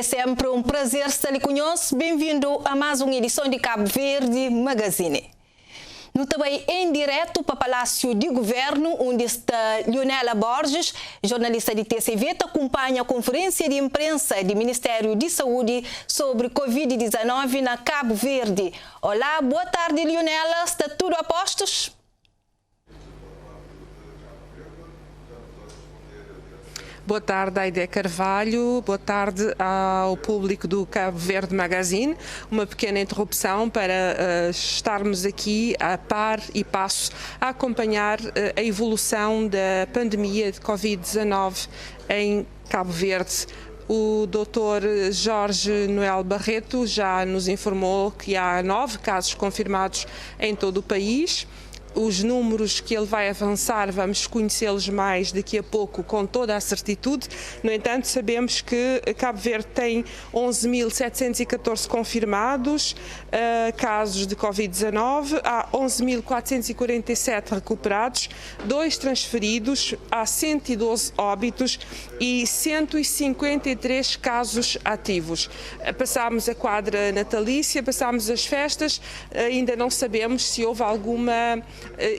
É sempre um prazer estar ali conosco. Bem-vindo a mais uma edição de Cabo Verde Magazine. No também em direto para o Palácio de Governo, onde está Leonela Borges, jornalista de TCV, que acompanha a conferência de imprensa do Ministério de Saúde sobre Covid-19 na Cabo Verde. Olá, boa tarde, Leonela. Está tudo a postos? Boa tarde, Aide Carvalho. Boa tarde ao público do Cabo Verde Magazine. Uma pequena interrupção para estarmos aqui a par e passo a acompanhar a evolução da pandemia de Covid-19 em Cabo Verde. O Dr. Jorge Noel Barreto já nos informou que há 9 casos confirmados em todo o país. Os números que ele vai avançar, vamos conhecê-los mais daqui a pouco com toda a certitude. No entanto, sabemos que Cabo Verde tem 11.714 confirmados casos de Covid-19, há 11.447 recuperados, 2 transferidos, há 112 óbitos e 153 casos ativos. Passámos a quadra natalícia, passámos as festas, ainda não sabemos se houve alguma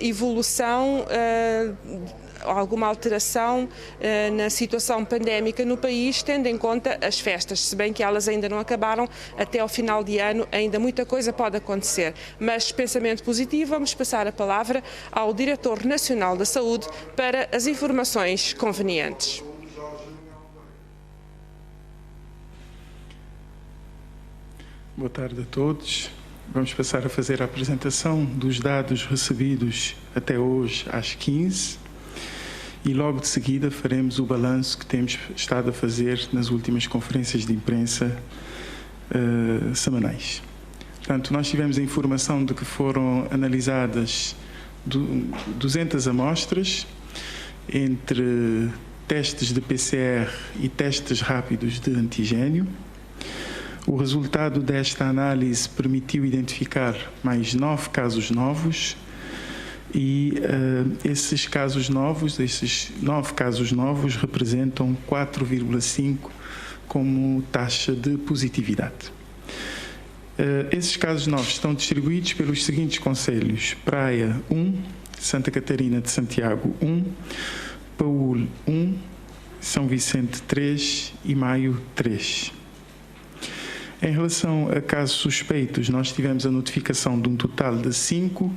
evolução, alguma alteração na situação pandémica no país, tendo em conta as festas, se bem que elas ainda não acabaram, até ao final de ano ainda muita coisa pode acontecer. Mas pensamento positivo, vamos passar a palavra ao Diretor Nacional da Saúde para as informações convenientes. Boa tarde a todos. Vamos passar a fazer a apresentação dos dados recebidos até hoje às 15 e logo de seguida faremos o balanço que temos estado a fazer nas últimas conferências de imprensa semanais. Portanto, nós tivemos a informação de que foram analisadas 200 amostras entre testes de PCR e testes rápidos de antigênio. O resultado desta análise permitiu identificar mais 9 casos novos e esses 9 casos novos representam 4,5 como taxa de positividade. Esses casos novos estão distribuídos pelos seguintes concelhos: Praia 1, Santa Catarina de Santiago 1, Paúl 1, São Vicente 3 e Maio 3. Em relação a casos suspeitos, nós tivemos a notificação de um total de 5,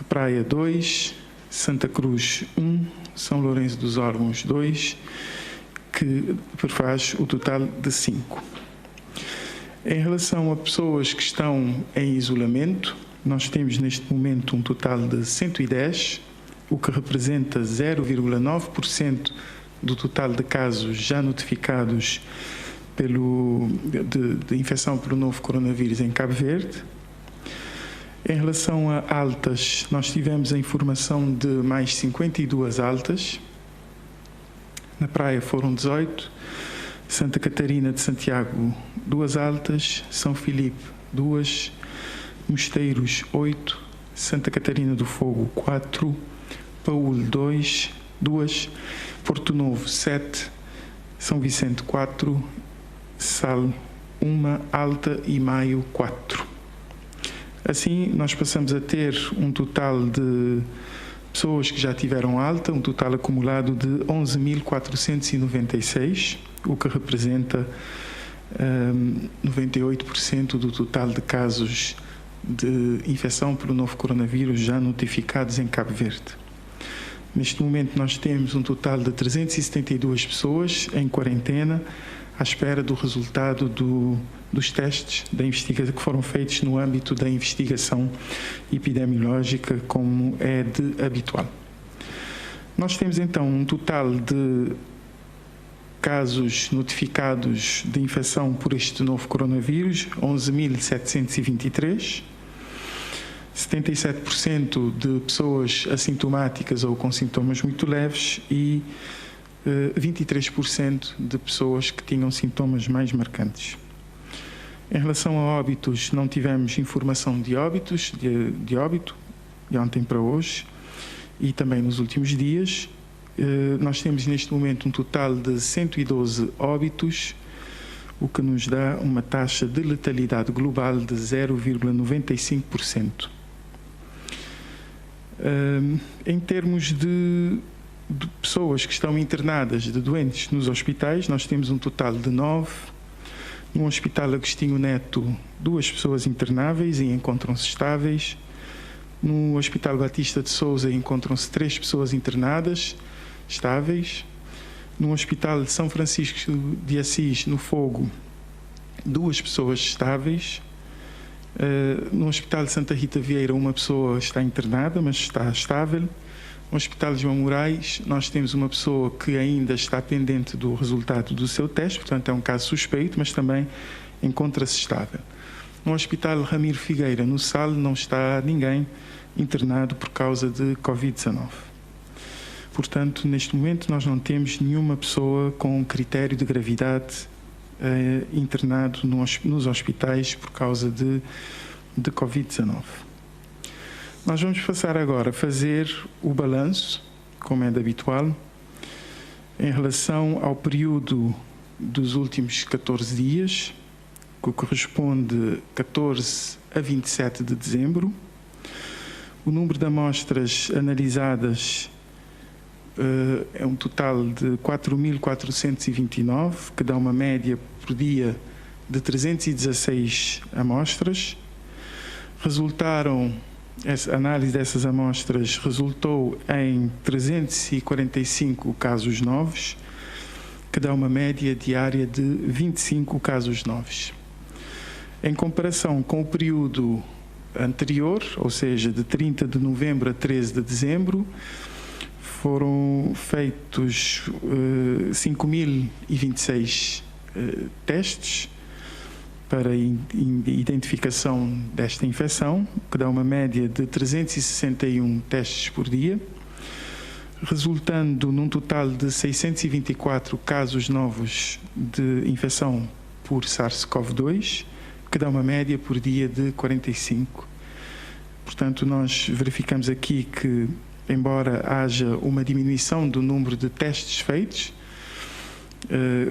Praia 2, Santa Cruz 1, São Lourenço dos Órgãos 2, que faz o total de 5. Em relação a pessoas que estão em isolamento, nós temos neste momento um total de 110, o que representa 0,9% do total de casos já notificados de infecção pelo novo coronavírus em Cabo Verde. Em relação a altas, nós tivemos a informação de mais 52 altas. Na Praia foram 18, Santa Catarina de Santiago 2 altas, São Filipe 2, Mosteiros 8, Santa Catarina do Fogo 4, Paúl 2, Porto Novo 7, São Vicente 4, Sal 1 alta e Maio 4. Assim, nós passamos a ter um total de pessoas que já tiveram alta, um total acumulado de 11.496, o que representa 98% do total de casos de infecção pelo novo coronavírus já notificados em Cabo Verde. Neste momento, nós temos um total de 372 pessoas em quarentena, à espera do resultado dos testes da investigação que foram feitos no âmbito da investigação epidemiológica, como é de habitual. Nós temos então um total de casos notificados de infecção por este novo coronavírus, 11.723, 77% de pessoas assintomáticas ou com sintomas muito leves e 23% de pessoas que tinham sintomas mais marcantes. Em relação a óbitos, não tivemos informação de óbito, de ontem para hoje, e também nos últimos dias. Nós temos neste momento um total de 112 óbitos, o que nos dá uma taxa de letalidade global de 0,95%. Em termos de pessoas que estão internadas, de doentes nos hospitais, nós temos um total de 9. No Hospital Agostinho Neto, 2 pessoas internáveis e encontram-se estáveis. No Hospital Batista de Souza encontram-se 3 pessoas internadas, estáveis. No Hospital de São Francisco de Assis, no Fogo, 2 pessoas estáveis. No Hospital de Santa Rita Vieira, 1 pessoa está internada, mas está estável. No Hospital de João Moraes, nós temos uma pessoa que ainda está pendente do resultado do seu teste, portanto é um caso suspeito, mas também encontra-se estável. No Hospital Ramiro Figueira, no SAL, não está ninguém internado por causa de Covid-19. Portanto, neste momento, nós não temos nenhuma pessoa com critério de gravidade internado nos hospitais por causa de Covid-19. Nós vamos passar agora a fazer o balanço, como é de habitual, em relação ao período dos últimos 14 dias, que corresponde 14 a 27 de dezembro. O número de amostras analisadas é um total de 4.429, que dá uma média por dia de 316 amostras. A análise dessas amostras resultou em 345 casos novos, que dá uma média diária de 25 casos novos. Em comparação com o período anterior, ou seja, de 30 de novembro a 13 de dezembro, foram feitos 5.026 testes para identificação desta infecção, que dá uma média de 361 testes por dia, resultando num total de 624 casos novos de infecção por SARS-CoV-2, que dá uma média por dia de 45. Portanto, nós verificamos aqui que, embora haja uma diminuição do número de testes feitos,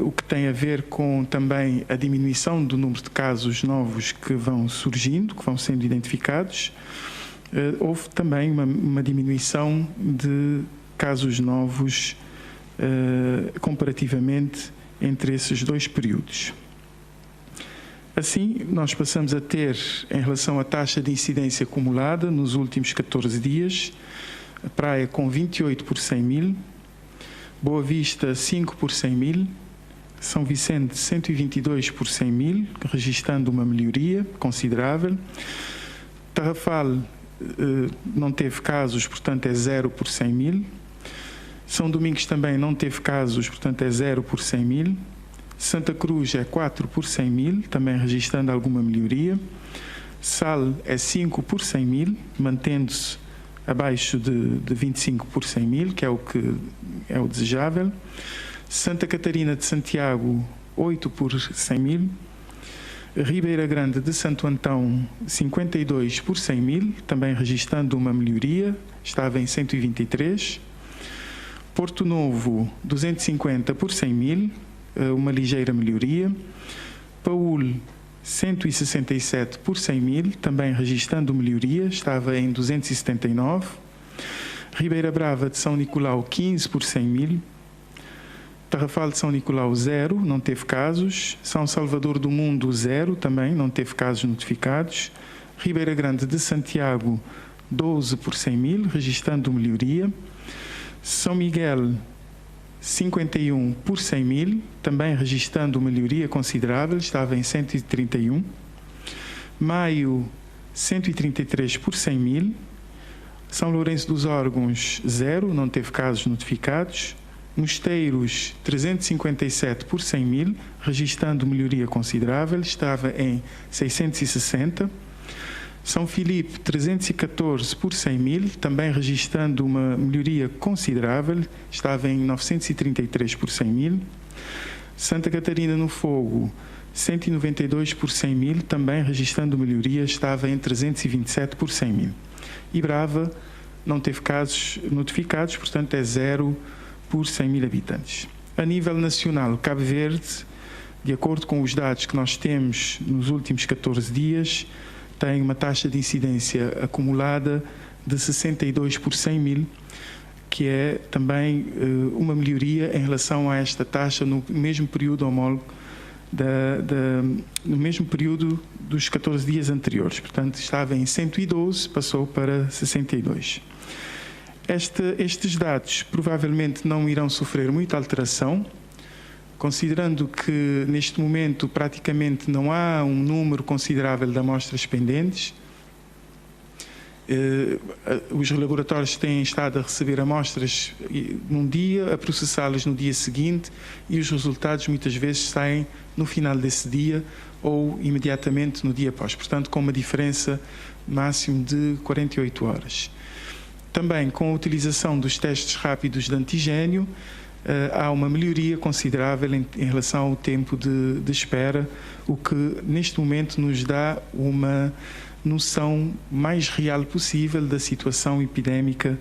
o que tem a ver com também a diminuição do número de casos novos que vão surgindo, que vão sendo identificados, houve também uma diminuição de casos novos comparativamente entre esses 2 períodos. Assim, nós passamos a ter, em relação à taxa de incidência acumulada nos últimos 14 dias, a Praia com 28 por 100 mil, Boa Vista 5 por 100 mil, São Vicente 122 por 100 mil, registrando uma melhoria considerável. Tarrafal não teve casos, portanto é 0 por 100 mil. São Domingos também não teve casos, portanto é 0 por 100 mil. Santa Cruz é 4 por 100 mil, também registrando alguma melhoria. Sal é 5 por 100 mil, mantendo-se abaixo de 25 por 100 mil, que é o desejável. Santa Catarina de Santiago, 8 por 100 mil. Ribeira Grande de Santo Antão, 52 por 100 mil, também registrando uma melhoria, estava em 123. Porto Novo, 250 por 100 mil, uma ligeira melhoria. Paúl, 167 por 100 mil, também registrando melhoria, estava em 279. Ribeira Brava de São Nicolau, 15 por 100 mil. Tarrafal de São Nicolau, 0, não teve casos. São Salvador do Mundo, 0, também não teve casos notificados. Ribeira Grande de Santiago, 12 por 100 mil, registrando melhoria. São Miguel, 51 por 100 mil, também registrando melhoria considerável, estava em 131. Maio, 133 por 100 mil. São Lourenço dos Órgãos, 0, não teve casos notificados. Mosteiros, 357 por 100 mil, registrando melhoria considerável, estava em 660. São Filipe, 314 por 100 mil, também registrando uma melhoria considerável, estava em 933 por 100 mil. Santa Catarina no Fogo, 192 por 100 mil, também registrando melhoria, estava em 327 por 100 mil. E Brava não teve casos notificados, portanto é 0 por 100 mil habitantes. A nível nacional, Cabo Verde, de acordo com os dados que nós temos nos últimos 14 dias, tem uma taxa de incidência acumulada de 62 por 100 mil, que é também uma melhoria em relação a esta taxa no mesmo período homólogo, no mesmo período dos 14 dias anteriores. Portanto, estava em 112, passou para 62. Estes dados provavelmente não irão sofrer muita alteração, considerando que neste momento praticamente não há um número considerável de amostras pendentes. Os laboratórios têm estado a receber amostras num dia, a processá-las no dia seguinte, e os resultados muitas vezes saem no final desse dia ou imediatamente no dia após, portanto com uma diferença máximo de 48 horas. Também com a utilização dos testes rápidos de antigênio, há uma melhoria considerável em relação ao tempo de espera, o que neste momento nos dá uma noção mais real possível da situação epidémica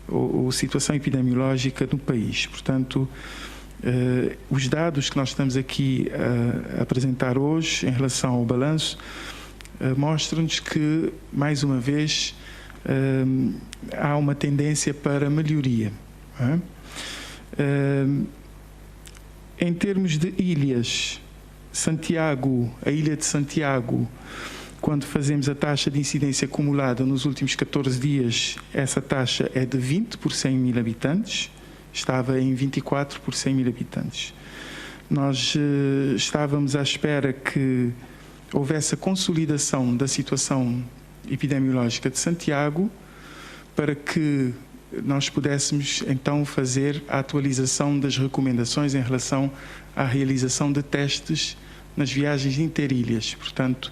ou situação epidemiológica no país. Portanto, os dados que nós estamos aqui a apresentar hoje em relação ao balanço mostram-nos que, mais uma vez, há uma tendência para melhoria. Em termos de ilhas, Santiago, a ilha de Santiago, quando fazemos a taxa de incidência acumulada nos últimos 14 dias, essa taxa é de 20 por 100 mil habitantes, estava em 24 por 100 mil habitantes. Nós estávamos à espera que houvesse a consolidação da situação epidemiológica de Santiago para que nós pudéssemos então fazer a atualização das recomendações em relação à realização de testes nas viagens interilhas. Portanto,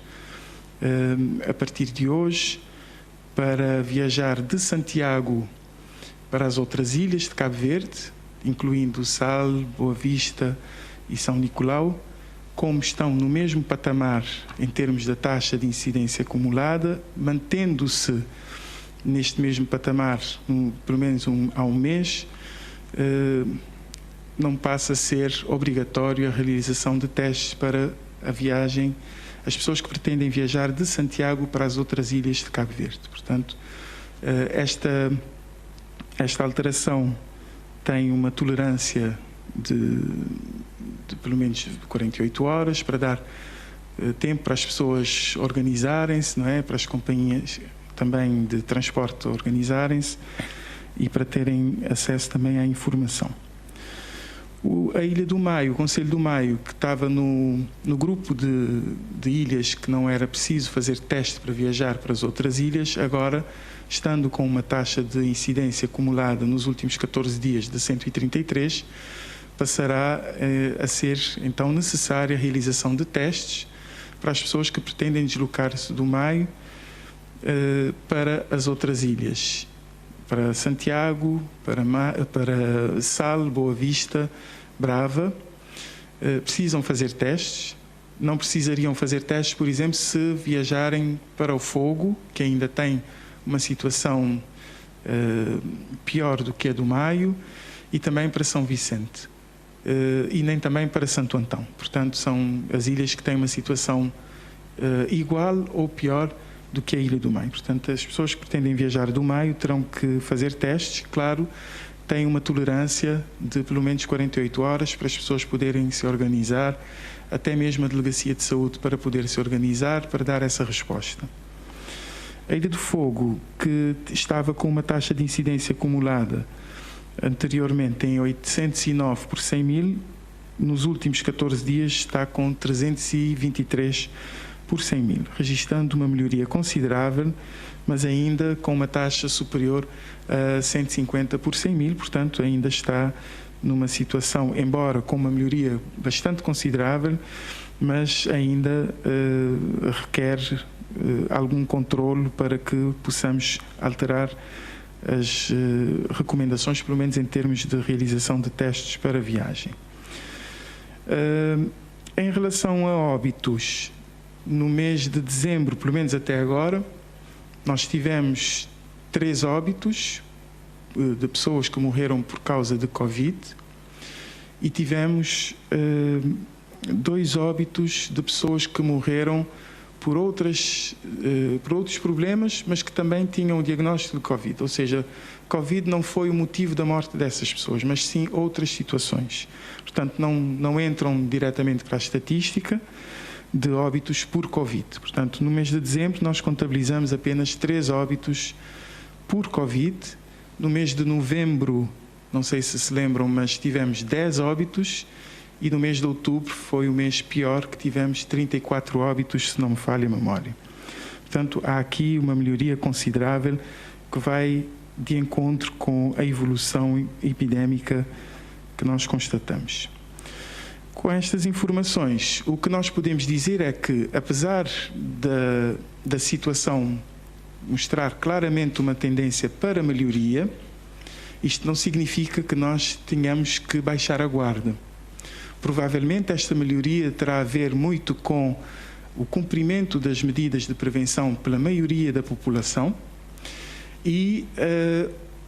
a partir de hoje, para viajar de Santiago para as outras ilhas de Cabo Verde, incluindo Sal, Boa Vista e São Nicolau, como estão no mesmo patamar em termos da taxa de incidência acumulada, mantendo-se neste mesmo patamar, pelo menos há um mês, não passa a ser obrigatório a realização de testes para a viagem, as pessoas que pretendem viajar de Santiago para as outras ilhas de Cabo Verde. Portanto, esta alteração tem uma tolerância de pelo menos 48 horas para dar tempo para as pessoas organizarem-se, não é? Para as companhias também de transporte organizarem-se e para terem acesso também à informação. A Ilha do Maio, o Conselho do Maio, que estava no grupo de ilhas que não era preciso fazer teste para viajar para as outras ilhas, agora, estando com uma taxa de incidência acumulada nos últimos 14 dias de 133, passará a ser então necessária a realização de testes para as pessoas que pretendem deslocar-se do Maio para as outras ilhas, para Santiago, para Sal, Boa Vista, Brava. Precisam fazer testes. Não precisariam fazer testes, por exemplo, se viajarem para o Fogo, que ainda tem uma situação pior do que a do Maio, e também para São Vicente. E nem também para Santo Antão. Portanto, são as ilhas que têm uma situação igual ou pior do que a Ilha do Maio. Portanto, as pessoas que pretendem viajar do Maio terão que fazer testes, claro, têm uma tolerância de pelo menos 48 horas para as pessoas poderem se organizar, até mesmo a Delegacia de Saúde para poder se organizar, para dar essa resposta. A Ilha do Fogo, que estava com uma taxa de incidência acumulada anteriormente em 809 por 100 mil, nos últimos 14 dias está com 323 por 100 mil, registrando uma melhoria considerável, mas ainda com uma taxa superior a 150 por 100 mil, portanto ainda está numa situação, embora com uma melhoria bastante considerável, mas ainda requer algum controle para que possamos alterar as recomendações, pelo menos em termos de realização de testes para viagem. Em relação a óbitos, no mês de dezembro, pelo menos até agora, nós tivemos 3 óbitos de pessoas que morreram por causa de Covid e tivemos 2 óbitos de pessoas que morreram por outros problemas, mas que também tinham o diagnóstico de Covid. Ou seja, Covid não foi o motivo da morte dessas pessoas, mas sim outras situações. Portanto, não entram diretamente para a estatística de óbitos por Covid. Portanto, no mês de dezembro, nós contabilizamos apenas 3 óbitos por Covid. No mês de novembro, não sei se lembram, mas tivemos 10 óbitos. E no mês de outubro foi o mês pior, que tivemos 34 óbitos, se não me falha a memória. Portanto, há aqui uma melhoria considerável que vai de encontro com a evolução epidémica que nós constatamos. Com estas informações, o que nós podemos dizer é que, apesar da situação mostrar claramente uma tendência para melhoria, isto não significa que nós tenhamos que baixar a guarda. Provavelmente esta melhoria terá a ver muito com o cumprimento das medidas de prevenção pela maioria da população e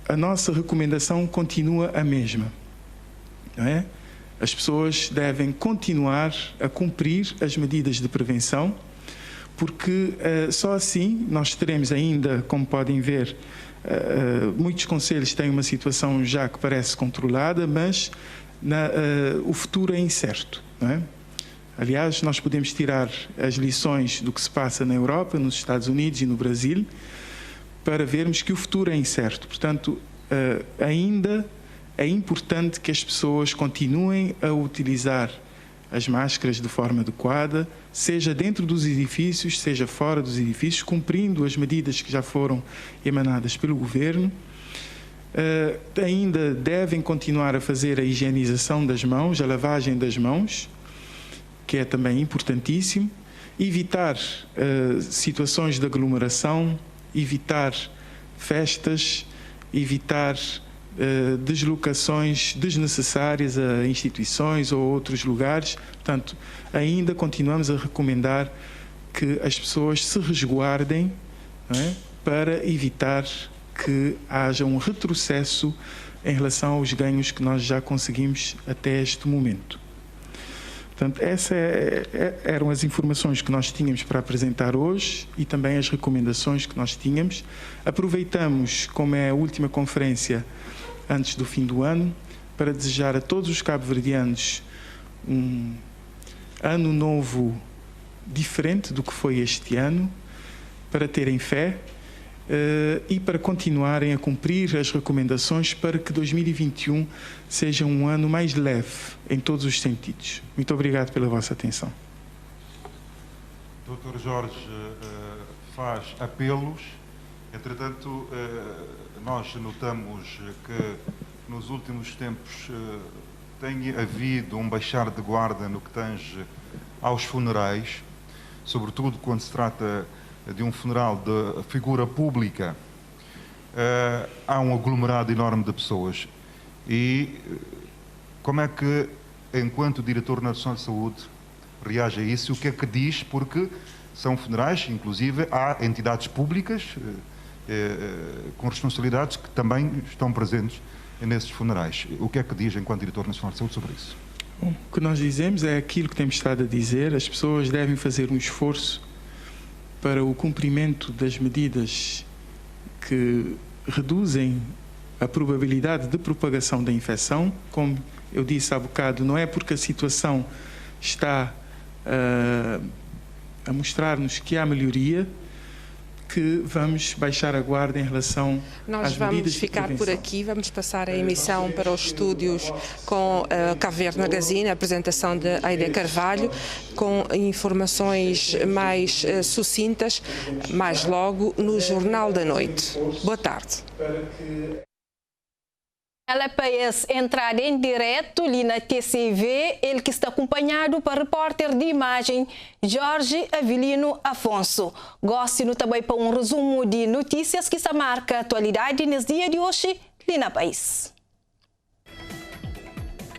a nossa recomendação continua a mesma, não é? As pessoas devem continuar a cumprir as medidas de prevenção, porque só assim nós teremos ainda, como podem ver, muitos concelhos têm uma situação já que parece controlada, mas o futuro é incerto, não é? Aliás, nós podemos tirar as lições do que se passa na Europa, nos Estados Unidos e no Brasil, para vermos que o futuro é incerto. Portanto, ainda é importante que as pessoas continuem a utilizar as máscaras de forma adequada, seja dentro dos edifícios, seja fora dos edifícios, cumprindo as medidas que já foram emanadas pelo governo. Ainda devem continuar a fazer a higienização das mãos, a lavagem das mãos, que é também importantíssimo, evitar situações de aglomeração, evitar festas, evitar deslocações desnecessárias a instituições ou outros lugares. Portanto, ainda continuamos a recomendar que as pessoas se resguardem, não é? Para evitar que haja um retrocesso em relação aos ganhos que nós já conseguimos até este momento. Portanto, essas eram as informações que nós tínhamos para apresentar hoje e também as recomendações que nós tínhamos. Aproveitamos, como é a última conferência antes do fim do ano, para desejar a todos os cabo-verdianos um ano novo diferente do que foi este ano, para terem fé e para continuarem a cumprir as recomendações para que 2021 seja um ano mais leve em todos os sentidos. Muito obrigado pela vossa atenção. Dr. Jorge faz apelos, entretanto, nós notamos que nos últimos tempos tem havido um baixar de guarda no que tange aos funerais, sobretudo quando se trata de um funeral de figura pública. Há um aglomerado enorme de pessoas. E como é que, enquanto Diretor Nacional de Saúde, reage a isso? O que é que diz? Porque são funerais, inclusive, há entidades públicas com responsabilidades que também estão presentes nesses funerais. O que é que diz, enquanto Diretor Nacional de Saúde, sobre isso? Bom, o que nós dizemos é aquilo que temos estado a dizer. As pessoas devem fazer um esforço para o cumprimento das medidas que reduzem a probabilidade de propagação da infecção. Como eu disse há bocado, não é porque a situação está a mostrar-nos que há melhoria que vamos baixar a guarda em relação às medidas de prevenção. Nós vamos ficar por aqui, vamos passar a emissão para os estúdios com a Cabo Verde Magazine, a apresentação de Aide Carvalho, com informações mais sucintas, mais logo no Jornal da Noite. Boa tarde. Ela para entrar em direto ali na TCV, ele que está acompanhado para repórter de imagem Jorge Avelino Afonso. Goste-no também para um resumo de notícias que se marca a atualidade nesse dia de hoje ali na país.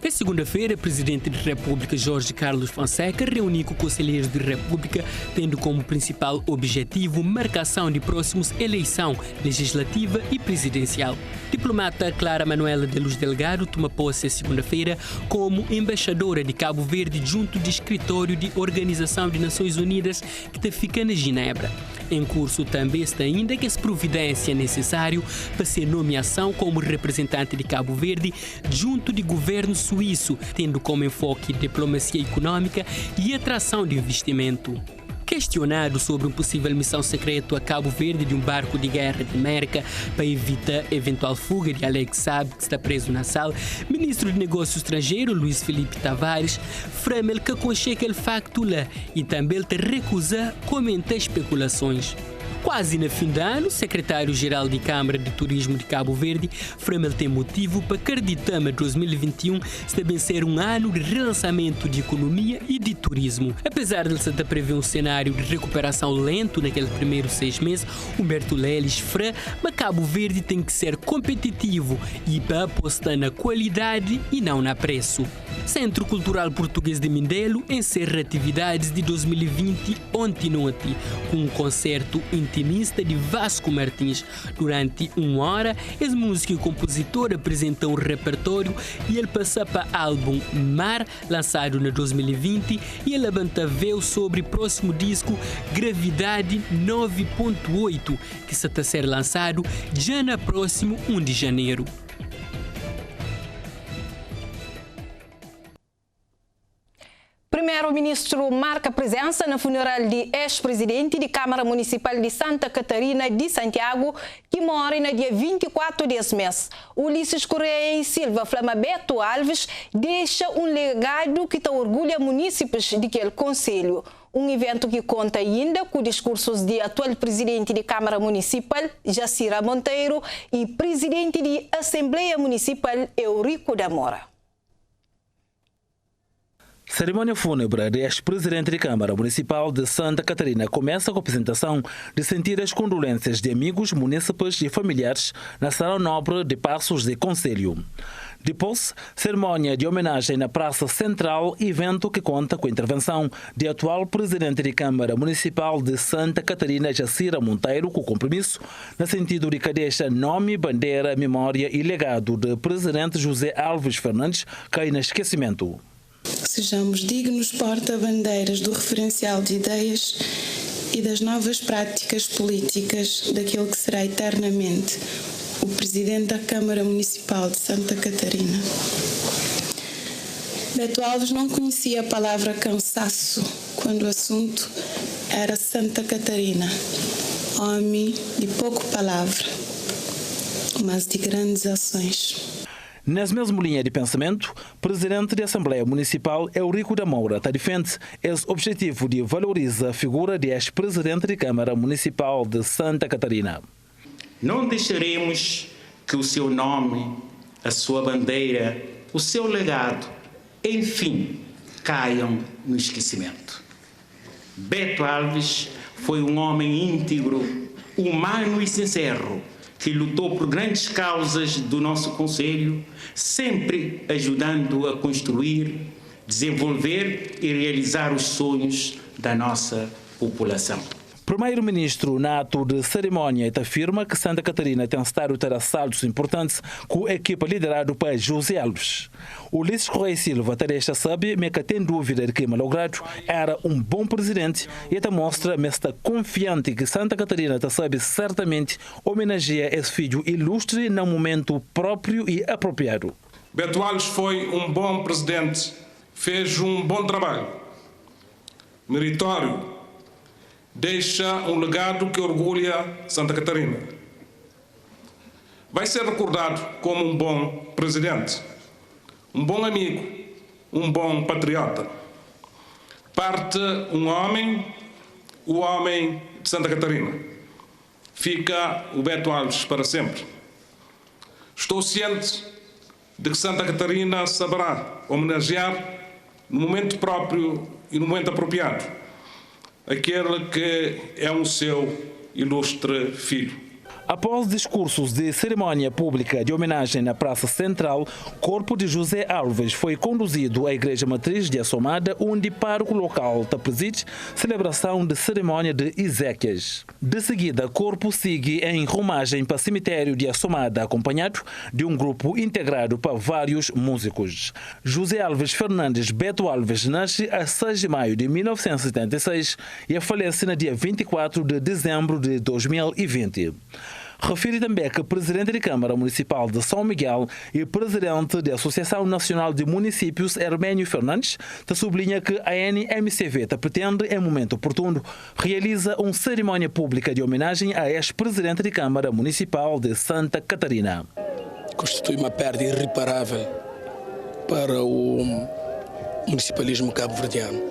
Na segunda-feira, o Presidente da República, Jorge Carlos Fonseca, reuniu com conselheiros da República, tendo como principal objetivo marcação de próximos eleição legislativa e presidencial. Diplomata Clara Manuela de Luz Delgado toma posse a segunda-feira como embaixadora de Cabo Verde junto do escritório de Organização de Nações Unidas que fica na Genebra. Em curso também está ainda que a providência necessária para ser nomeação como representante de Cabo Verde junto do governo suíço, tendo como enfoque diplomacia econômica e atração de investimento. Questionado sobre uma possível missão secreta a Cabo Verde de um barco de guerra da América para evitar eventual fuga de Alex Saab, que está preso na sala, o ministro de Negócios Estrangeiros, Luís Felipe Tavares, afirma que aconchega o facto lá e também te recusa comentar especulações. Quase no fim do ano, o secretário-geral da Câmara de Turismo de Cabo Verde afirma que tem motivo para acreditar que 2021 deve ser um ano de relançamento de economia e de turismo. Apesar de se prever um cenário de recuperação lento naqueles primeiros 6 meses, Humberto Leles afirma que Cabo Verde tem que ser competitivo e para apostar na qualidade e não na preço. Centro Cultural Português de Mindelo encerra atividades de 2020 ontem-noite, com um concerto intimista de Vasco Martins. Durante 1 hora, esse músico e compositor apresentam um repertório e ele passa para o álbum Mar, lançado em 2020, e ele levanta véu sobre o próximo disco Gravidade 9.8, que está a ser lançado já no próximo 1 de janeiro. Primeiro-ministro marca presença no funeral de ex-presidente de Câmara Municipal de Santa Catarina de Santiago, que morre no dia 24 desse mês. Ulisses Correia e Silva Flama Beto Alves deixa um legado que orgulha munícipes daquele concelho. Um evento que conta ainda com discursos de atual presidente de Câmara Municipal, Jacira Monteiro, e presidente de Assembleia Municipal, Eurico da Mora. Cerimônia fúnebre de ex-presidente de Câmara Municipal de Santa Catarina começa com a apresentação de sentidas condolências de amigos, munícipes e familiares na Sala Nobre de Passos de Conselho. Depois, cerimônia de homenagem na Praça Central, evento que conta com a intervenção de atual presidente de Câmara Municipal de Santa Catarina, Jacira Monteiro, com compromisso no sentido de que deixa nome, bandeira, memória e legado de presidente José Alves Fernandes cai no esquecimento. Sejamos dignos porta-bandeiras do referencial de ideias e das novas práticas políticas daquele que será eternamente o Presidente da Câmara Municipal de Santa Catarina. Beto Alves não conhecia a palavra cansaço quando o assunto era Santa Catarina, homem de pouco palavra, mas de grandes ações. Nessa mesma linha de pensamento, o presidente da Assembleia Municipal, Eurico da Moura, defende esse objetivo de valorizar a figura de ex-presidente de Câmara Municipal de Santa Catarina. Não deixaremos que o seu nome, a sua bandeira, o seu legado, enfim, caiam no esquecimento. Beto Alves foi um homem íntegro, humano e sincero, que lutou por grandes causas do nosso Conselho, sempre ajudando a construir, desenvolver e realizar os sonhos da nossa população. Primeiro-ministro, na ato de cerimónia, afirma que Santa Catarina tem estado a ter saltos importantes com a equipa liderada por José Alves. Ulisses Correia Silva deixa saber que tem dúvida de que malogrado era um bom presidente e até mostra que está confiante que Santa Catarina sabe certamente homenagear esse filho ilustre no momento próprio e apropriado. Beto Alves foi um bom presidente, fez um bom trabalho, meritório, deixa um legado que orgulha Santa Catarina. Vai ser recordado como um bom presidente, um bom amigo, um bom patriota. Parte um homem, o homem de Santa Catarina. Fica o Beto Alves para sempre. Estou ciente de que Santa Catarina saberá homenagear no momento próprio e no momento apropriado aquele que é um seu ilustre filho. Após discursos de cerimónia pública de homenagem na Praça Central, o corpo de José Alves foi conduzido à Igreja Matriz de Assomada, onde pároco local preside celebração de cerimónia de Ezequias. De seguida, o corpo segue em romagem para o cemitério de Assomada, acompanhado de um grupo integrado por vários músicos. José Alves Fernandes Beto Alves nasce a 6 de maio de 1976 e falece no dia 24 de dezembro de 2020. Refere também que o presidente da Câmara Municipal de São Miguel e presidente da Associação Nacional de Municípios, Hermênio Fernandes, sublinha que a ANMCV pretende, em momento oportuno, realiza uma cerimónia pública de homenagem a ex-presidente da Câmara Municipal de Santa Catarina. Constitui uma perda irreparável para o municipalismo cabo-verdiano.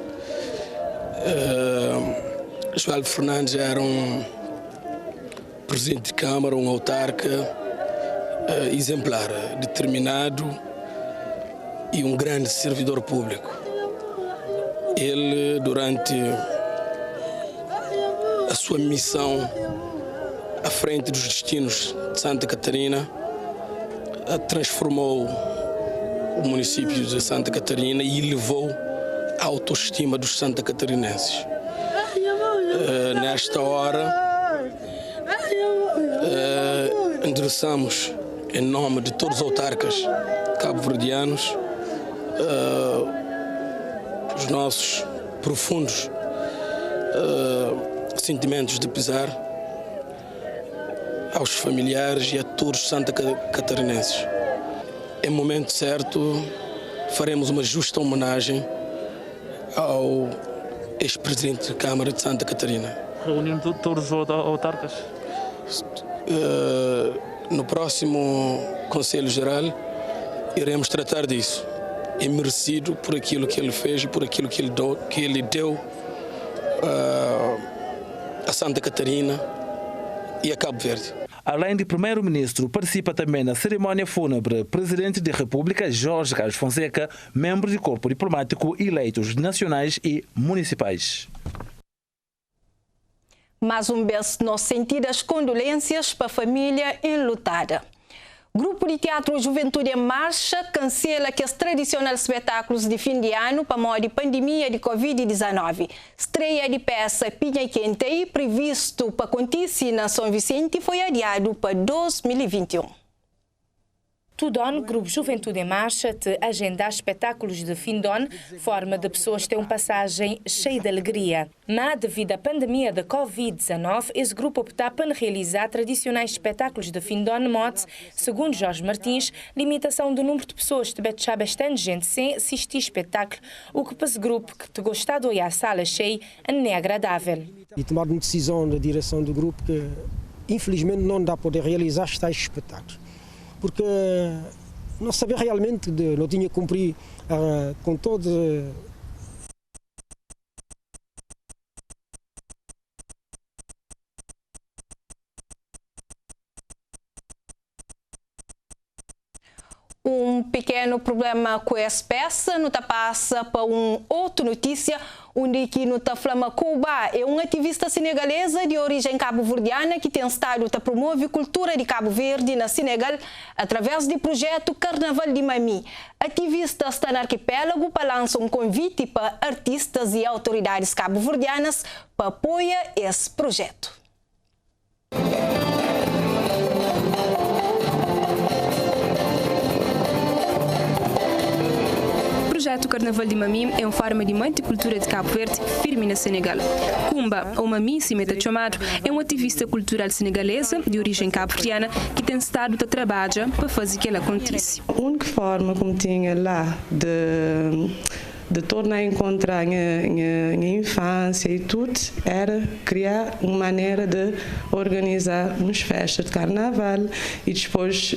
João Fernandes era um presidente de Câmara, um autarca exemplar, determinado e um grande servidor público. Ele, durante a sua missão à frente dos destinos de Santa Catarina, transformou o município de Santa Catarina e elevou a autoestima dos santacatarinenses. Nesta hora, endereçamos, em nome de todos os autarcas cabo-verdianos, os nossos profundos sentimentos de pesar aos familiares e a todos os santacatarinenses. Em momento certo, faremos uma justa homenagem ao ex-presidente da Câmara de Santa Catarina. Reunindo todos os autarcas? No próximo Conselho Geral iremos tratar disso. É merecido por aquilo que ele fez e por aquilo que ele deu a Santa Catarina e a Cabo Verde. Além de primeiro-ministro, participa também na cerimónia fúnebre presidente da República, Jorge Carlos Fonseca, membro do corpo diplomático, eleitos nacionais e municipais. Mais um beijo nos sentidas condolências para a família enlutada. Grupo de Teatro Juventude em Marcha cancela aqueles tradicionais espetáculos de fim de ano para modo de pandemia de Covid-19. Estreia de peça Pinha Quente, previsto para acontecer na São Vicente, foi adiado para 2021. Tudon, Grupo Juventude em Marcha, te agenda espetáculos de fim de ano, forma de pessoas ter uma passagem cheia de alegria. Mas, devido à pandemia da Covid-19, esse grupo optou por realizar tradicionais espetáculos de fim de ano, mods, segundo Jorge Martins, limitação do número de pessoas que deixa bastante gente sem assistir espetáculo, o que para esse grupo que te gostar de olhar a sala cheia não é agradável. E tomar uma decisão da direção do grupo que, infelizmente, não dá para poder realizar estes espetáculos. Porque não sabia realmente, não tinha cumprido com todos. Um pequeno problema com essa peça, não passa para uma outra notícia, onde que no Flama Cuba é uma ativista senegalesa de origem cabo-verdiana que tem estado a promover cultura de Cabo Verde na Senegal através do projeto Carnaval de Mami. Ativista está no arquipélago para lançar um convite para artistas e autoridades cabo-verdianas para apoiar esse projeto. O projeto Carnaval de Mami é uma forma de multicultura de Cabo Verde firme na Senegal. Kumba, ou Mami, se meta chamado, é uma ativista cultural senegalesa de origem cabo-verdiana que tem estado a trabalhar para fazer que ela aconteça. A única forma como tinha lá de tornar a encontrar a infância e tudo era criar uma maneira de organizar umas festas de carnaval e depois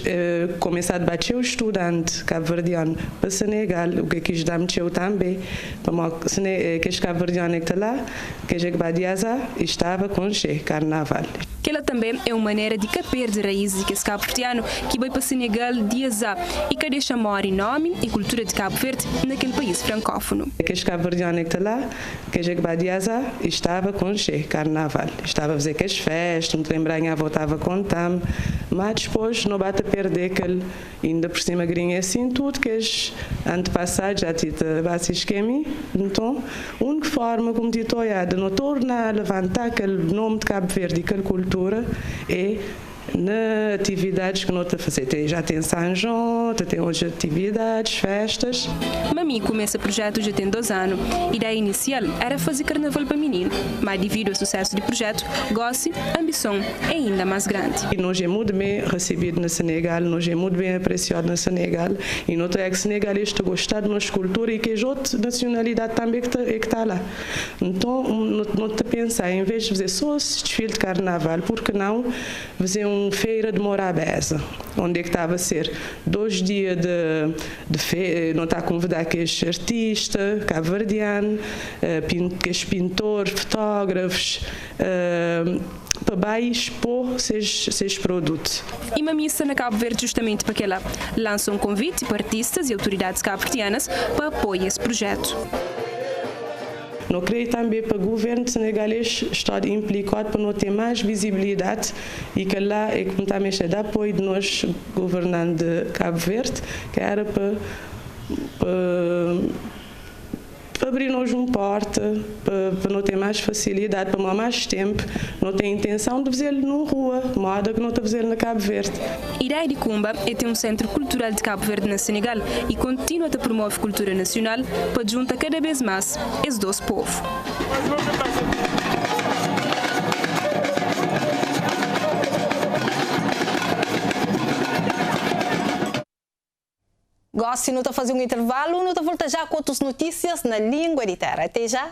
começar a debater o estudante cabo-verdiano para Senegal, o que quis dar eu também, para que os cabo-verdianos que está lá, que já vai estava com o carnaval. Que que ela também é uma maneira de caper de raízes que esse cabo-verdiano que vai para Senegal dias e que deixa memória e nome e cultura de Cabo Verde naquele país francófono. Aqueles cabo-verdianos que está lá, que já vai dias estava com o carnaval, estava a fazer aquelas festas, não te lembrar, a avó estava contando, mas depois não bate a perder aquele, ainda por cima grinha assim, tudo que os antepassados já tinham base esquema, então, a única forma como te olhar de não tornar a levantar aquele nome de Cabo Verde e aquela cultura é na atividades que não está a fazer. Já tem São João, tem hoje atividades, festas. Mami começa o projeto já tem 2 anos. A ideia inicial era fazer carnaval para menino, mas devido ao sucesso do projeto, gosto, a ambição é ainda mais grande. E nós é muito bem recebido no Senegal, nós é muito bem apreciado no Senegal e nós é que senegalês gostar da nossa cultura e que as outras nacionalidades também que está lá. Então, não te pensar, em vez de fazer só esse desfile de carnaval, por que não fazer uma feira de Morabeza, onde é que estava a ser 2 dias de feira, não está a convidar aqueles artistas, cabo-verdiano, aqueles pintores, fotógrafos, para bem expor seus produtos. E uma missa na Cabo Verde justamente para que ela lança um convite para artistas e autoridades cabo-verdianas para apoiar esse projeto. Não creio também para o governo senegalês estar implicado para não ter mais visibilidade e que lá é como também está de apoio de nós, governante de Cabo Verde, que era para abrir-nos uma porta, para não ter mais facilidade, para mais tempo, não ter intenção de fazer numa rua, moda que não está a fazer na Cabo Verde. A ideia de Kumba é ter um centro cultural de Cabo Verde na Senegal e continua a promover cultura nacional para juntar cada vez mais esses 2 povos. Gosto, não está a fazer um intervalo, não está a voltar já com outras notícias na língua de terra. Até já.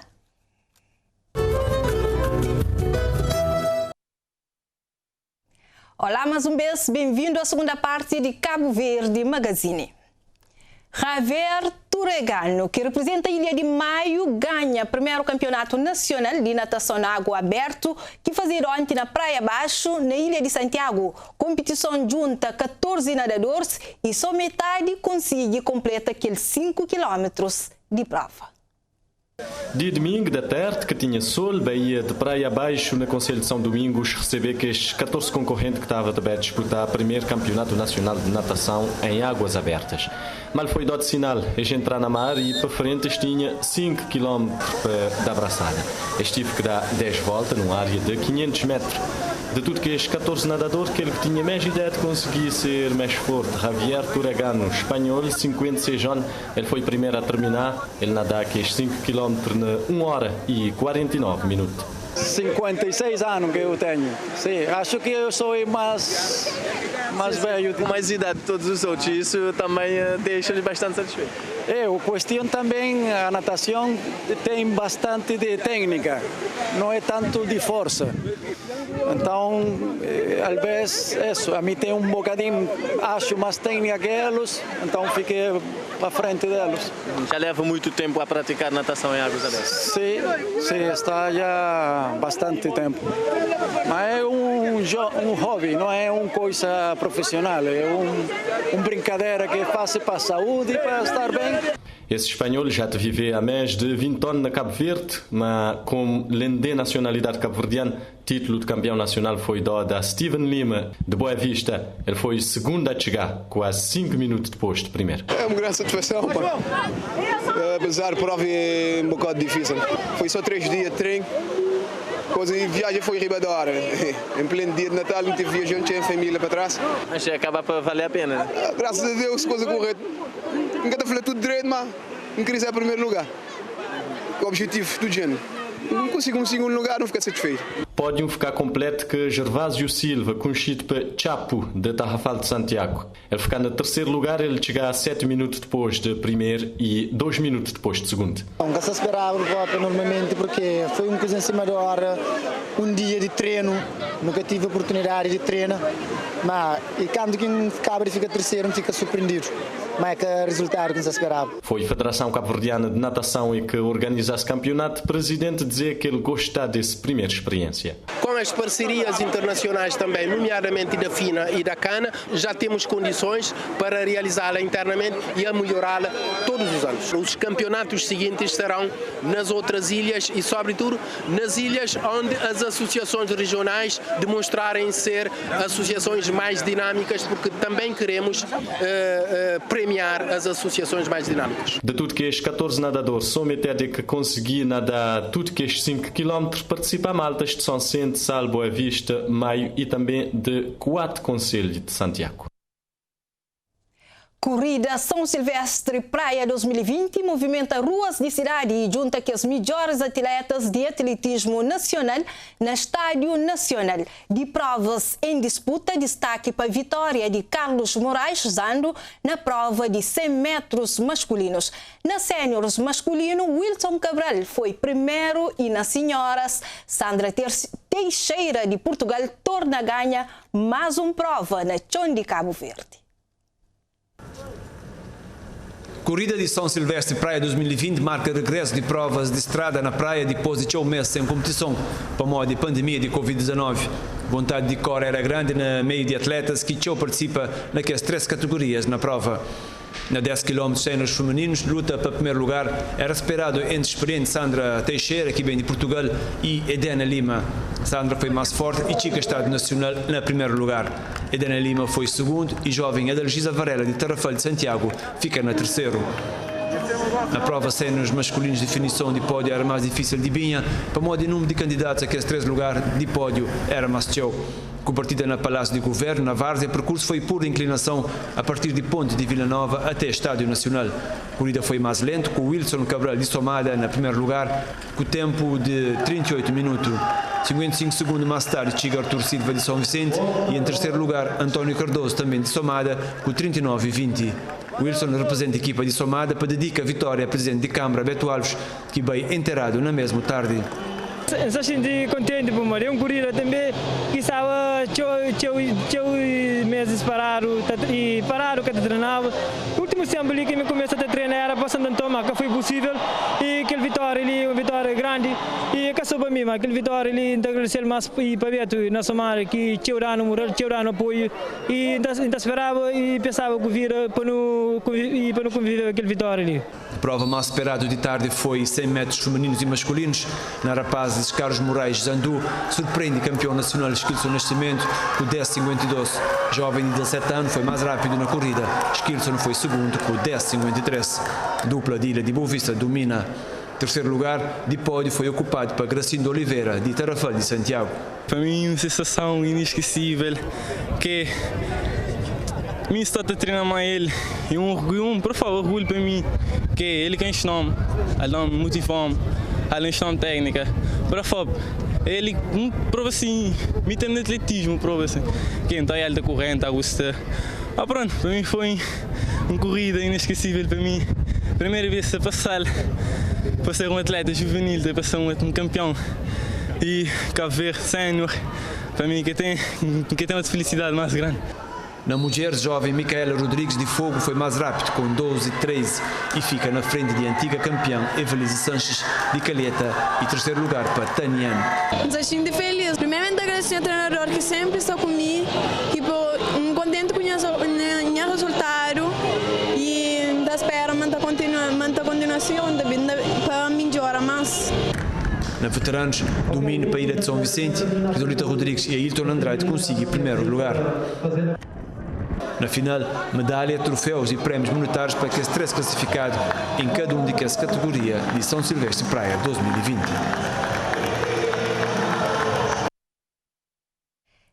Olá, mais um vez, bem-vindo à segunda parte de Cabo Verde Magazine. Javier Turegano, que representa a Ilha de Maio, ganha o primeiro campeonato nacional de natação na água aberto que fazia ontem na Praia Baixo, na Ilha de Santiago. Competição junta 14 nadadores e só metade consegue completar aqueles 5 quilômetros de prova. Dia domingo da tarde, que tinha sol, Bahia de Praia Abaixo, na Conselho de São Domingos, recebeu que os 14 concorrentes que estavam a disputar o primeiro campeonato nacional de natação em águas abertas. Mal foi dado sinal, eles entrar na mar e para frente tinha 5 km da abraçada. Estive que dar 10 voltas numa área de 500 metros. De tudo que estes 14 nadadores, aquele que tinha mais ideia de conseguir ser mais forte, Javier Turegano, espanhol, 56 anos, ele foi o primeiro a terminar, ele nadar aqueles 5 km na 1 hora e 49 minutos. 56 anos que eu tenho. Sim, acho que eu sou mais velho. Com mais idade de todos os outros, isso também deixa-lhe bastante satisfeito. A questão também, a natação tem bastante de técnica, não é tanto de força. Então, às vezes, isso, a mim tem um bocadinho, acho mais técnica que eles, então fiquei à frente deles. Já leva muito tempo a praticar natação em águas abertas? Sim, está já bastante tempo. Mas é um hobby, não é uma coisa profissional, é uma brincadeira que faço para a saúde e para estar bem. Esse espanhol já te vive há mais de 20 anos na Cabo Verde, mas com lende nacionalidade cabo-verdiana, título de campeão nacional foi dado a Steven Lima, de Boa Vista. Ele foi o segundo a chegar, quase 5 minutos depois de primeiro. É uma grande satisfação, pá. Apesar de prova é um bocado difícil. Foi só 3 dias de treino. Depois a viagem foi em riba da hora. Em pleno dia de Natal, não tive viajante, tinha família para trás. Mas acaba para valer a pena. Graças a Deus, coisa correta. Nunca te falei tudo direito, mas não queria ser em primeiro lugar. O objetivo do género. Não consigo um segundo lugar, não ficar satisfeito. Pódio ficar completo que Gervásio Silva, conhecido para Chapo, de Tarrafal de Santiago. Ele ficar no terceiro lugar, ele chega a 7 minutos depois de primeiro e 2 minutos depois de segundo. Nunca se esperava normalmente porque foi uma coisa em cima da hora, um dia de treino, nunca tive a oportunidade de treino, mas e quando quem cabra fica terceiro, fica surpreendido. Mas é que o resultado que não se esperava. Foi a Federação Cabo-Verdiana de Natação e que organiza esse campeonato, o presidente dizia que ele gosta dessa primeira experiência. com as parcerias internacionais também, nomeadamente da FINA e da CANA, já temos condições para realizá-la internamente e a melhorá-la todos os anos. Os campeonatos seguintes serão nas outras ilhas e, sobretudo, nas ilhas onde as associações regionais demonstrarem ser associações mais dinâmicas, porque também queremos premiar as associações mais dinâmicas. De tudo que estes 14 nadadores, só metade que consegui nadar tudo que estes 5 km, participa maltas de São Vicente, Sal, Boa Vista, Maio e também de 4 concelhos de Santiago. Corrida São Silvestre Praia 2020 movimenta ruas de cidade e junta que os melhores atletas de atletismo nacional no Estádio Nacional. De provas em disputa, destaque para a vitória de Carlos Moraes Zando na prova de 100 metros masculinos. Na séniores masculino, Wilson Cabral foi primeiro e nas senhoras, Sandra Teixeira de Portugal torna a ganha mais uma prova na Chão de Cabo Verde. Corrida de São Silvestre Praia 2020 marca regresso de provas de estrada na praia depois de 8 meses sem competição, para modo de pandemia de Covid-19. Vontade de cor era grande no meio de atletas que participa naquelas 3 categorias na prova. Na 10 km séniores femininos, luta para primeiro lugar era esperado entre a experiente Sandra Teixeira, que vem de Portugal, e Edena Lima. Sandra foi mais forte e chica Estado Nacional no primeiro lugar. Edena Lima foi segundo e jovem Adalgisa Varela de Tarrafal de Santiago fica na terceiro. Na prova séniores masculinos, definição de pódio era mais difícil de binha, para modo de número de candidatos a aqueles 3 lugares de pódio era mais teu. Com partida na Palácio de Governo, na Várzea, o percurso foi pura inclinação a partir de Ponte de Vila Nova até Estádio Nacional. A corrida foi mais lento, com Wilson Cabral de Somada no primeiro lugar, com o tempo de 38 minutos. 55 segundos mais tarde, chega Artur Silva de São Vicente e em terceiro lugar, António Cardoso, também de Somada, com 39,20. Wilson representa a equipa de Somada para dedicar a vitória ao presidente de Câmara, Beto Alves, que veio enterrado na mesma tarde. Se senti contente por uma corrida também, que estava meses parado que treinava. O último tempo ali que me comecei a treinar era passando Antônio, que foi possível, e aquela vitória ali, uma vitória grande, e que sou para mim, aquela vitória ali, agradecer mais para Beto, na Somada, que tinha dado moral, tinha dado apoio, e ainda esperava e pensava que vira para não conviver aquela vitória ali. A prova mais esperada de tarde foi 100 metros femininos e masculinos. Na Rapazes, Carlos Moraes Zandu surpreende campeão nacional Esquilson Nascimento com 10,52. Jovem de 17 anos foi mais rápido na corrida. Esquilson foi segundo com 10,53. Dupla de Ilha de Boa Vista domina. Terceiro lugar de pódio foi ocupado por Gracindo Oliveira de Tarrafal de Santiago. Para mim, uma sensação inesquecível que me estou a treinar mais ele e um orgulho para mim que ele quem ensinou ele dá motivação, ele ensinou técnica, para ele prova assim, me tem no atletismo prova assim, que então ele da corrente a gostar. Pronto, para mim foi uma corrida inesquecível para mim, primeira vez a passar para ser um atleta juvenil, para ser um campeão e Cabo Verde sénior, para mim que tem uma felicidade mais grande. Na mulher, jovem Micaela Rodrigues de Fogo foi mais rápido, com 12,13 e fica na frente de antiga campeã Evelise Sanches de Calheta e terceiro lugar para Taniane. Estou muito feliz. Primeiramente agradecer ao treinador que sempre está comigo, contente com o resultado e espero manter a continuação para melhorar mais. Na veteranos, domínio para a Ilha de São Vicente, Isolita Rodrigues e Ailton Andrade conseguem primeiro lugar. Na final, medalha, troféus e prémios monetários para aqueles 3 classificados em cada uma das categorias de São Silvestre Praia 2020.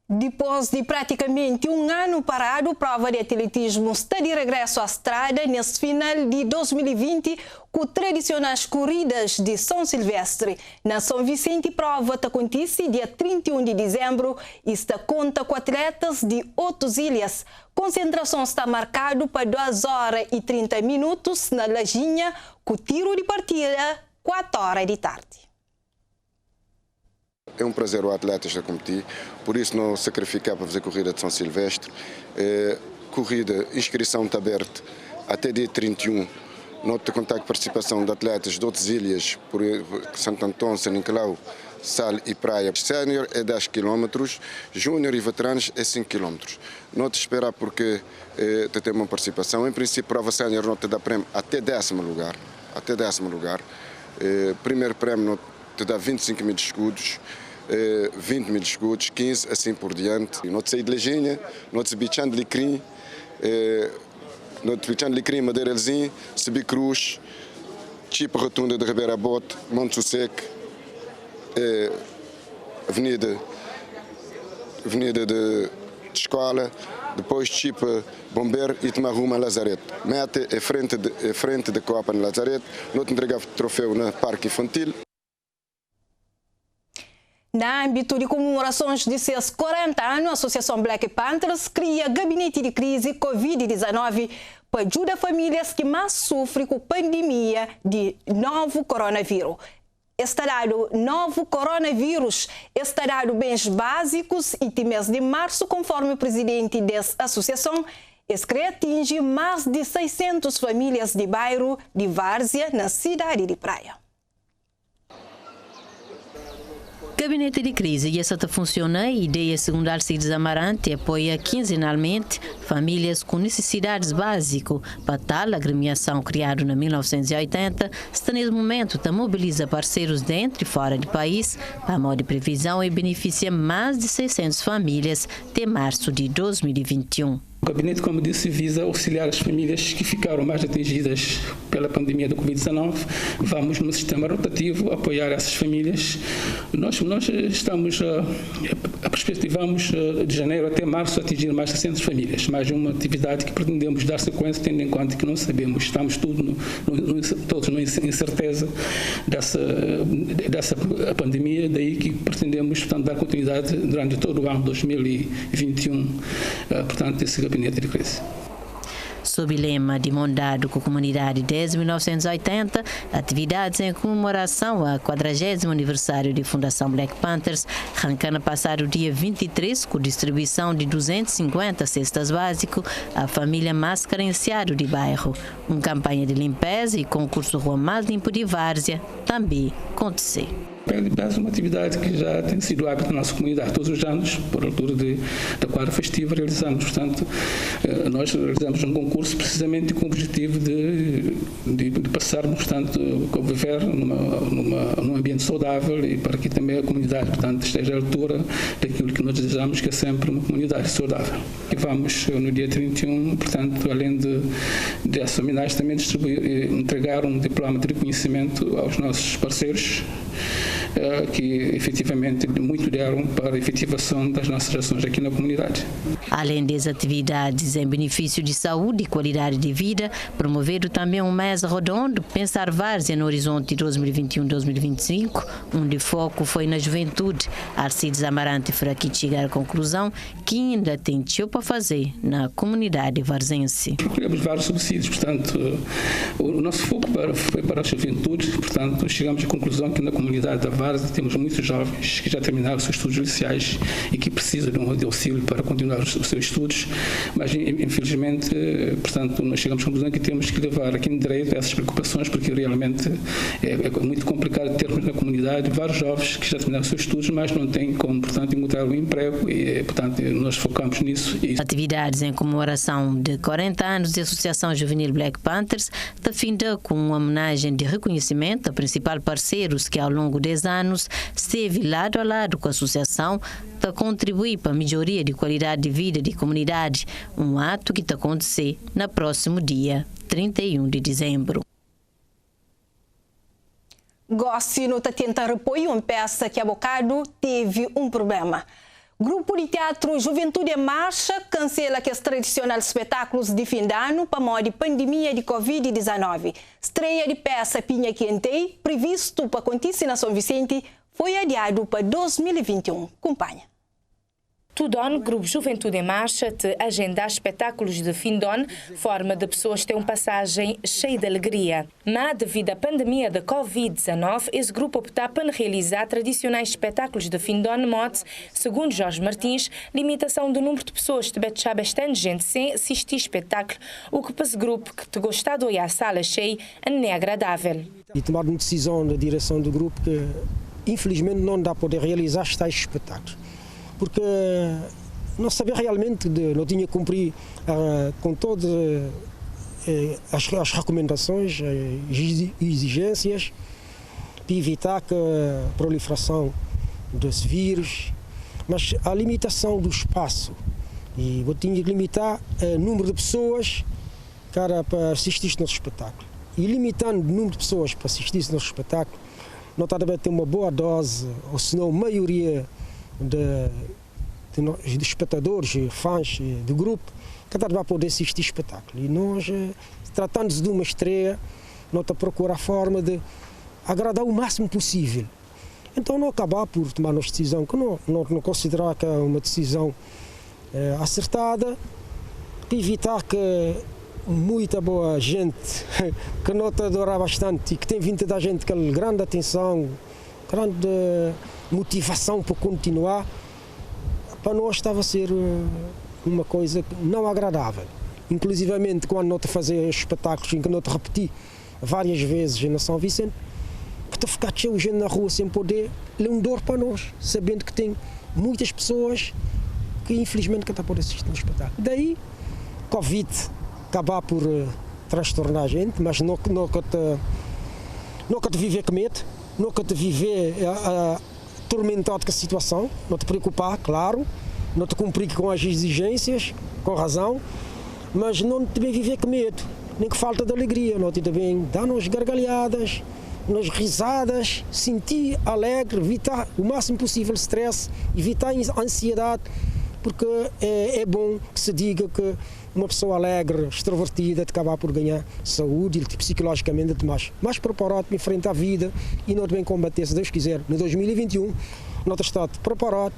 Depois de praticamente um ano parado, a prova de atletismo está de regresso à estrada nesse final de 2020 com tradicionais corridas de São Silvestre. Na São Vicente, a prova acontece dia 31 de dezembro e está conta com atletas de 8 ilhas. A concentração está marcada para 2 horas e 30 minutos na Lajinha, com tiro de partida 4 horas de tarde. É um prazer o atleta estar a competir, por isso não sacrificar para fazer corrida de São Silvestre. Corrida, inscrição está aberta até dia 31. Não te contar com a participação de atletas de outras ilhas, por Santo Antão, São Nicolau, sal e praia. Sénior é 10 km, júnior e veteranos é 5 km. Não te esperar porque te tem uma participação. Em princípio, prova sénior não te dá prémio até 10º lugar. Até 10º lugar. Primeiro prémio não te dá 25 mil escudos, 20 mil escudos, 15, assim por diante. Não te sei de Leginha, não te bichando de Licrim, não te bichando de Licrim, Madeirelzinho, Sebi Cruz, Chipa Rotunda de Ribeira Bote, Monte Seco, Avenida de Escola, depois Chipa Bombeiro e Tomarruma Lazarete. Mete é frente de Copa no Lazarete, não te entregava troféu no Parque Infantil. No âmbito de comemorações de seus 40 anos, a Associação Black Panthers cria gabinete de crise Covid-19 para ajudar famílias que mais sofrem com a pandemia de novo coronavírus. Está dado novo coronavírus, está dado bens básicos e mês de março, conforme o presidente dessa associação, que atinge mais de 600 famílias de bairro de Várzea, na cidade de Praia. Gabinete de crise e essa funciona. A ideia, segundo Alcides Amarante, apoia quinzenalmente famílias com necessidades básicas. Para tal, a agremiação criada em 1980 está nesse momento a mobiliza parceiros dentro e fora do país para modo de previsão e beneficia mais de 600 famílias até março de 2021. O gabinete, como disse, visa auxiliar as famílias que ficaram mais atingidas pela pandemia do Covid-19. Vamos, no sistema rotativo, apoiar essas famílias. Nós estamos perspectivamos de janeiro até março atingir mais de 600 famílias. Mais uma atividade que pretendemos dar sequência, tendo em conta que não sabemos, estamos todos na incerteza dessa pandemia, daí que pretendemos, portanto, dar continuidade durante todo o ano 2021, portanto, esse gabinete de crise. Sob o lema de Mondado com a comunidade desde 1980, atividades em comemoração ao 40º aniversário de Fundação Black Panthers arrancando passado dia 23 com distribuição de 250 cestas básicas à família mais carenciada de bairro. Uma campanha de limpeza e concurso Rua Mais Limpo de Várzea também aconteceu. É uma atividade que já tem sido hábito na nossa comunidade. Todos os anos, por altura da quadra festiva, realizamos. Portanto, nós realizamos um concurso precisamente com o objetivo de passarmos, portanto, a viver num ambiente saudável e para que também a comunidade, portanto, esteja à altura daquilo que nós desejamos, que é sempre uma comunidade saudável. E vamos, no dia 31, portanto, além dessa homenagem, também entregar um diploma de reconhecimento aos nossos parceiros, que efetivamente muito deram para a efetivação das nossas ações aqui na comunidade. Além das atividades em benefício de saúde e qualidade de vida, promoveram também um mês redondo Pensar Várzea no horizonte 2021-2025, onde o foco foi na juventude. Alcides Amarante Fraquit chegar à conclusão que ainda tem tio para fazer na comunidade varzense. Procuramos vários subsídios, portanto, o nosso foco foi para a juventude, portanto, chegamos à conclusão que na comunidade da Várzea temos muitos jovens que já terminaram os seus estudos judiciais e que precisam de auxílio para continuar os seus estudos, mas infelizmente, portanto, nós chegamos à conclusão que temos que levar aqui em direito essas preocupações, porque realmente é muito complicado termos na comunidade vários jovens que já terminaram os seus estudos, mas não têm como, portanto, encontrar um emprego e, portanto, nós focamos nisso. Atividades em comemoração de 40 anos da Associação Juvenil Black Panthers está finda com uma homenagem de reconhecimento a principais parceiros que ao longo desses anos esteve lado a lado com a associação para contribuir para a melhoria de qualidade de vida de comunidade, um ato que está acontecer no próximo dia 31 de dezembro. Gostino está tentando apoiar uma peça que há bocado teve um problema. Grupo de teatro Juventude em Marcha cancela aqueles tradicionais espetáculos de fim de ano para modo de pandemia de Covid-19. Estreia de peça Pinha Quentei, previsto para acontecer na São Vicente, foi adiado para 2021. Acompanha. Tudon, Grupo Juventude em Marcha, te agendar espetáculos de fim de ano, forma de pessoas ter uma passagem cheia de alegria. Mas, devido à pandemia da Covid-19, esse grupo optou por realizar tradicionais espetáculos de fim de ano, mods, segundo Jorge Martins, limitação do número de pessoas que deixa bastante gente sem assistir espetáculo, o que para esse grupo que te gostar de olhar a sala cheia não é agradável. E tomar uma decisão da direção do grupo que infelizmente não dá para poder realizar estes espetáculos, porque não sabia realmente, não tinha cumprido com todas as recomendações, as exigências, para evitar a proliferação desse vírus, mas a limitação do espaço, e eu tinha que limitar o número de pessoas para assistir no espetáculo. E limitando o número de pessoas para assistir no espetáculo, não está a ter uma boa dose, ou senão a maioria de espectadores, fãs do grupo, que vai poder assistir o espetáculo. E nós, tratando-se de uma estreia, nós estamos a procurar a forma de agradar o máximo possível. Então não acabar por tomar uma decisão que não considerar que é uma decisão acertada, para evitar que muita boa gente que não te adora bastante e que tem vindo da gente com grande atenção, grande motivação para continuar, para nós estava a ser uma coisa não agradável. Inclusivamente quando não te fazer espetáculos em que não te repeti várias vezes na São Vicente, que te ficar cheio de gente na rua sem poder, é um dor para nós, sabendo que tem muitas pessoas que infelizmente não podem assistir no espetáculo. Daí, Covid acabar por transtornar a gente, mas não que te viver com medo, não que te viver atormentado com a situação, não te preocupar, claro, não te cumprir com as exigências, com razão, mas não te viver com medo, nem que falta de alegria, não te também dar-nos gargalhadas, nas risadas, sentir alegre, evitar o máximo possível o stress, evitar a ansiedade, porque é bom que se diga que uma pessoa alegre, extrovertida, de acabar por ganhar saúde e psicologicamente mais preparado para enfrentar a vida e não bem combater, se Deus quiser, no 2021, não está preparado,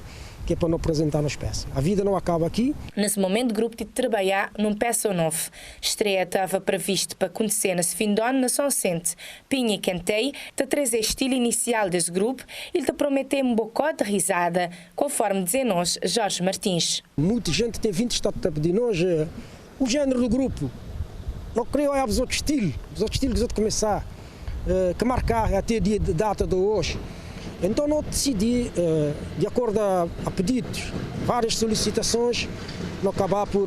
que é para não apresentar nas peças. A vida não acaba aqui. Nesse momento, o grupo de trabalhar num peça novo. Estreia estava prevista para acontecer nesse fim de ano na São Vicente. Pinha e Cantei te trazer estilo inicial desse grupo e te prometer um bocado de risada, conforme diz-nos Jorge Martins. Muita gente tem vindo estar a pedir nós o género do grupo. Não queria olhar os outros estilos que vão começar, que marcar até a data de hoje. Então não decidi, de acordo a pedidos, várias solicitações, não acabar por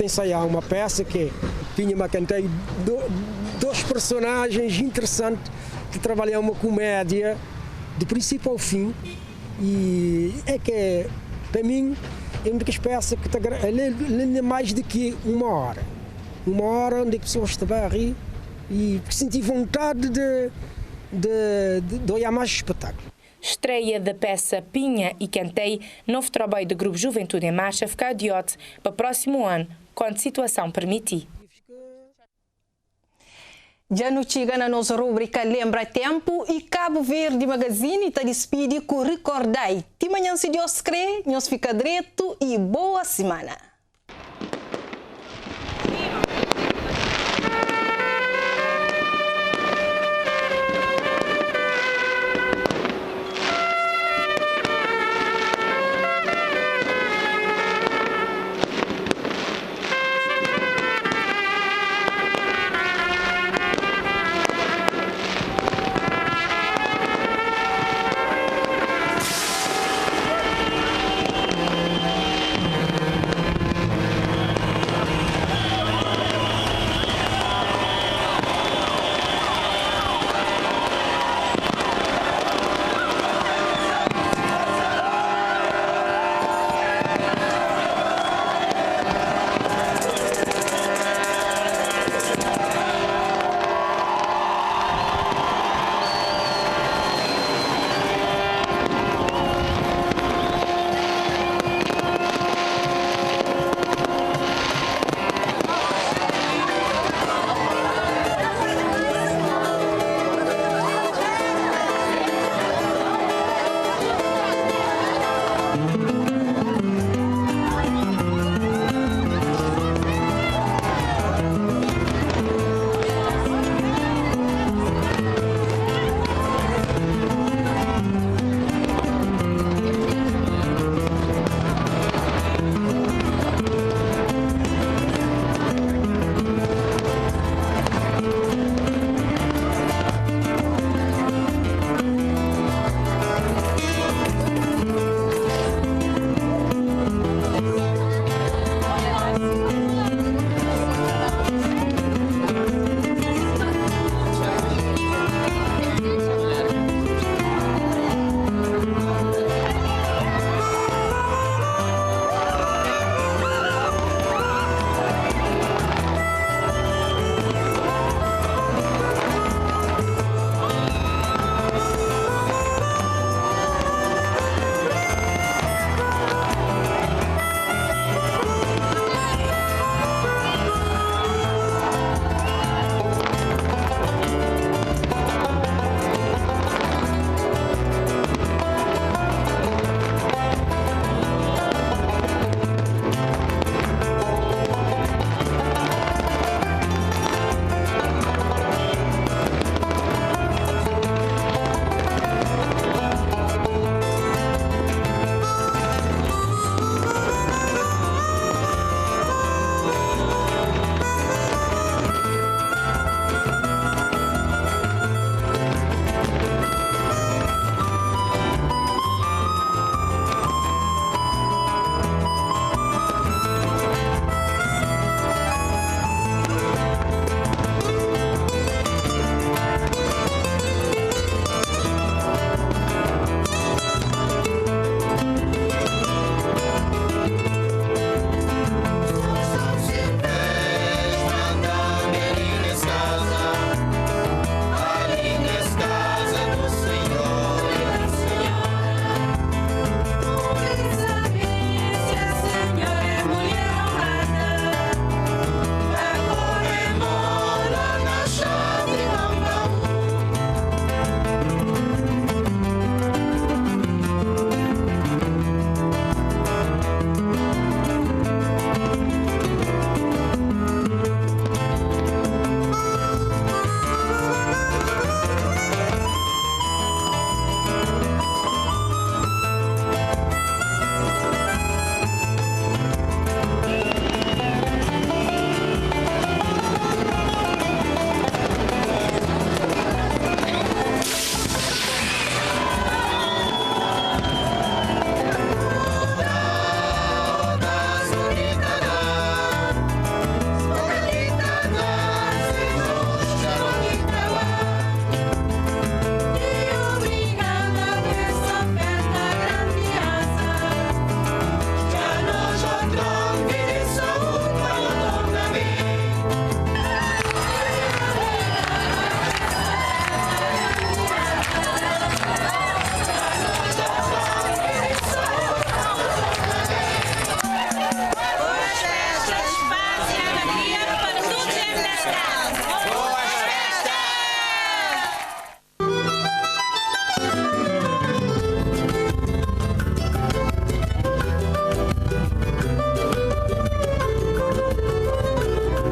ensaiar uma peça que tinha cantei dois personagens interessantes que trabalham uma comédia do princípio ao fim, e é que para mim é uma das peças que é mais do que uma hora onde as pessoas estão a rir e sentir vontade de olhar mais espetáculo. Estreia da peça Pinha e Cantei, novo trabalho do Grupo Juventude em Marcha, ficar adiante para o próximo ano, quando a situação permitir. Já no chega na nossa rubrica Lembra Tempo e Cabo Verde Magazine está despedido com Recordai. De manhã, se Deus crê, nós fica direito e boa semana.